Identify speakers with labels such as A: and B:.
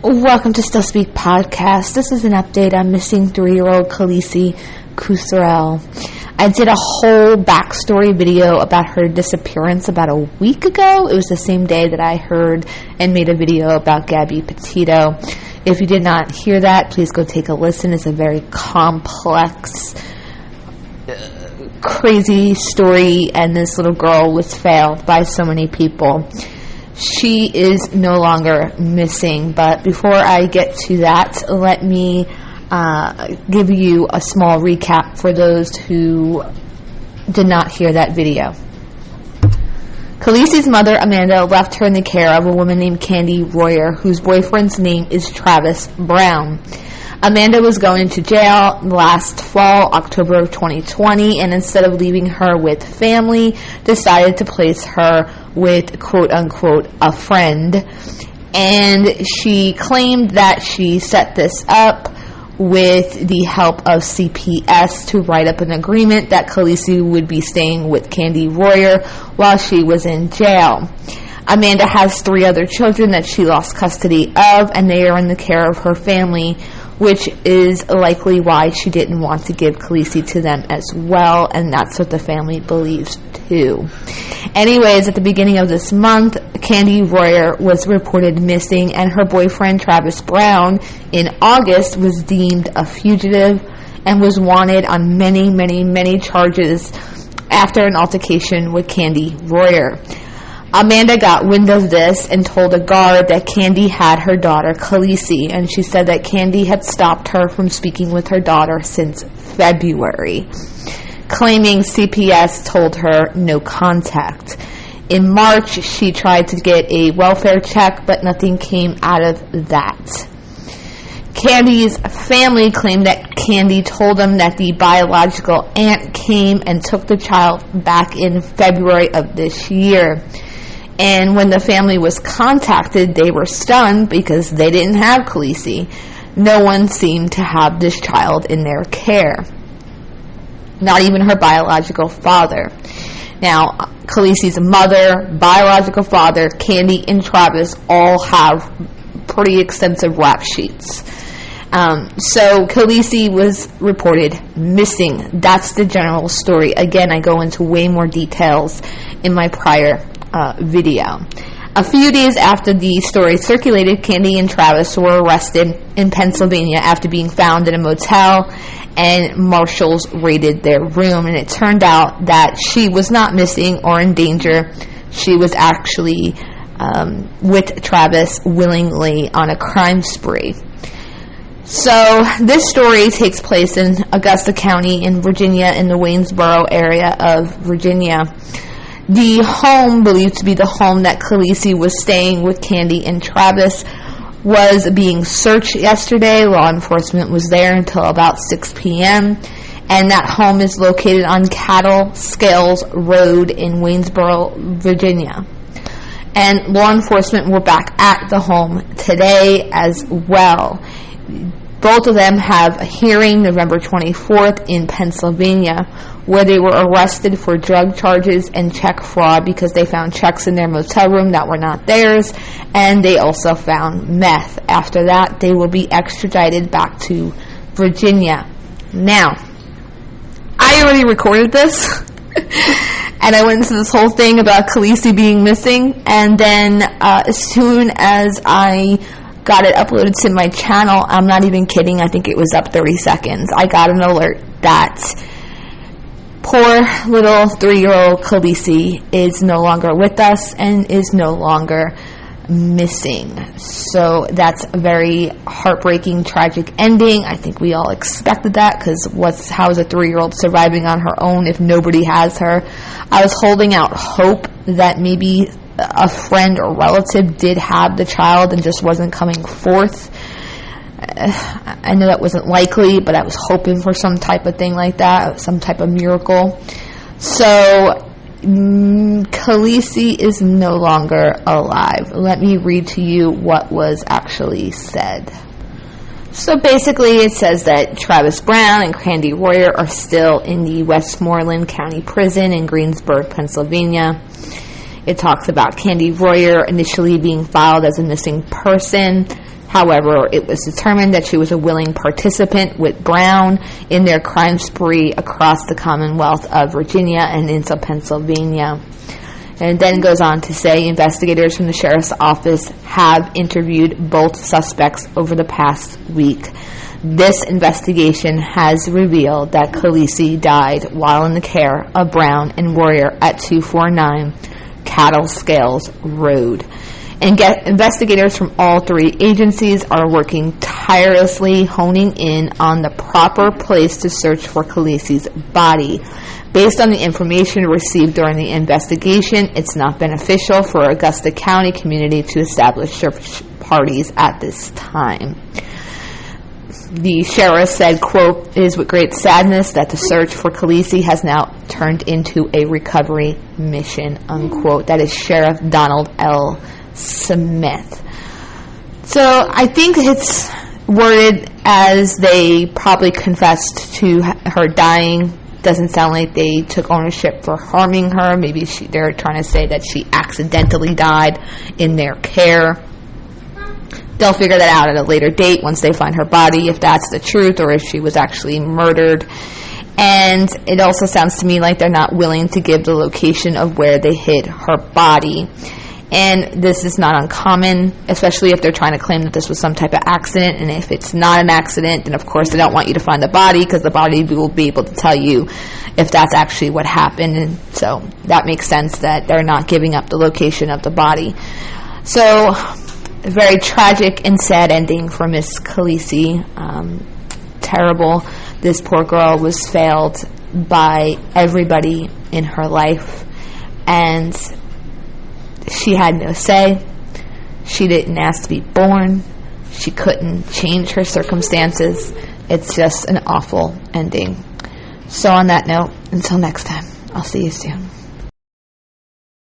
A: Welcome to Still Speak Podcast. This is an update on missing 3-year-old Khaleesi Cuthriell. I did a whole backstory video about her disappearance about a week ago. It was the same day that I heard and made a video about Gabby Petito. If you did not hear that, please go take a listen. It's a very complex, crazy story, and this little girl was failed by so many people. She is no longer missing, but before I get to that, let me give you a small recap for those who did not hear that video. Khaleesi's mother, Amanda, left her in the care of a woman named Candy Royer, whose boyfriend's name is Travis Brown. Amanda was going to jail last fall, October of 2020, and instead of leaving her with family, decided to place her with, quote-unquote, a friend. And she claimed that she set this up with the help of CPS to write up an agreement that Khaleesi would be staying with Candy Royer while she was in jail. Amanda has 3 other children that she lost custody of, and they are in the care of her family, which is likely why she didn't want to give Khaleesi to them as well, and that's what the family believes too. Anyways, at the beginning of this month, Candy Royer was reported missing, and her boyfriend Travis Brown in August was deemed a fugitive and was wanted on many charges after an altercation with Candy Royer. Amanda got wind of this and told a guard that Candy had her daughter Khaleesi, and she said that Candy had stopped her from speaking with her daughter since February, claiming CPS told her no contact. In March, she tried to get a welfare check, but nothing came out of that. Candy's family claimed that Candy told them that the biological aunt came and took the child back in February of this year. And when the family was contacted, they were stunned because they didn't have Khaleesi. No one seemed to have this child in their care. Not even her biological father. Now, Khaleesi's mother, biological father, Candy, and Travis all have pretty extensive rap sheets. So Khaleesi was reported missing. That's the general story. Again, I go into way more details in my prior video. A few days after the story circulated, Candy and Travis were arrested in Pennsylvania after being found in a motel, and marshals raided their room, and it turned out that she was not missing or in danger. She was actually with Travis willingly on a crime spree. So this story takes place in Augusta County in Virginia, in the Waynesboro area of Virginia. The home, believed to be the home that Khaleesi was staying with Candy and Travis, was being searched yesterday. Law enforcement was there until about 6 p.m. And that home is located on Cattle Scales Road in Waynesboro, Virginia. And law enforcement were back at the home today as well. Both of them have a hearing November 24th in Pennsylvania, where they were arrested for drug charges and check fraud because they found checks in their motel room that were not theirs, and they also found meth. After that, they will be extradited back to Virginia. Now, I already recorded this, and I went into this whole thing about Khaleesi being missing, and then as soon as I got it uploaded to my channel, I'm not even kidding, I think it was up 30 seconds, I got an alert that poor little 3-year-old Khaleesi is no longer with us and is no longer missing. So that's a very heartbreaking, tragic ending. I think we all expected that, because how is a 3-year-old surviving on her own if nobody has her? I was holding out hope that maybe a friend or relative did have the child and just wasn't coming forth. I know that wasn't likely, but I was hoping for some type of thing like that, some type of miracle. So Khaleesi is no longer alive. Let me read to you what was actually said. So basically it says that Travis Brown and Candy Royer are still in the Westmoreland County Prison in Greensburg, Pennsylvania. It talks about Candy Royer initially being filed as a missing person. However, it was determined that she was a willing participant with Brown in their crime spree across the Commonwealth of Virginia and into Pennsylvania. And then goes on to say investigators from the sheriff's office have interviewed both suspects over the past week. This investigation has revealed that Khaleesi died while in the care of Brown and Royer at 249 Cattle Scales Road. And investigators from all three agencies are working tirelessly, honing in on the proper place to search for Khaleesi's body. Based on the information received during the investigation, it's not beneficial for Augusta County community to establish search parties at this time. The sheriff said, quote, "It is with great sadness that the search for Khaleesi has now turned into a recovery mission," unquote. That is Sheriff Donald L. Smith. So I think it's worded as they probably confessed to her dying. Doesn't sound like they took ownership for harming her. Maybe they're trying to say that she accidentally died in their care. They'll figure that out at a later date once they find her body, if that's the truth or if she was actually murdered. And it also sounds to me like they're not willing to give the location of where they hid her body. And this is not uncommon, especially if they're trying to claim that this was some type of accident. And if it's not an accident, then of course they don't want you to find the body, because the body will be able to tell you if that's actually what happened. And so that makes sense that they're not giving up the location of the body. So a very tragic and sad ending for Miss Khaleesi. Terrible. This poor girl was failed by everybody in her life, and she had no say. She didn't ask to be born. She couldn't change her circumstances. It's just an awful ending. So on that note, until next time, I'll see you soon.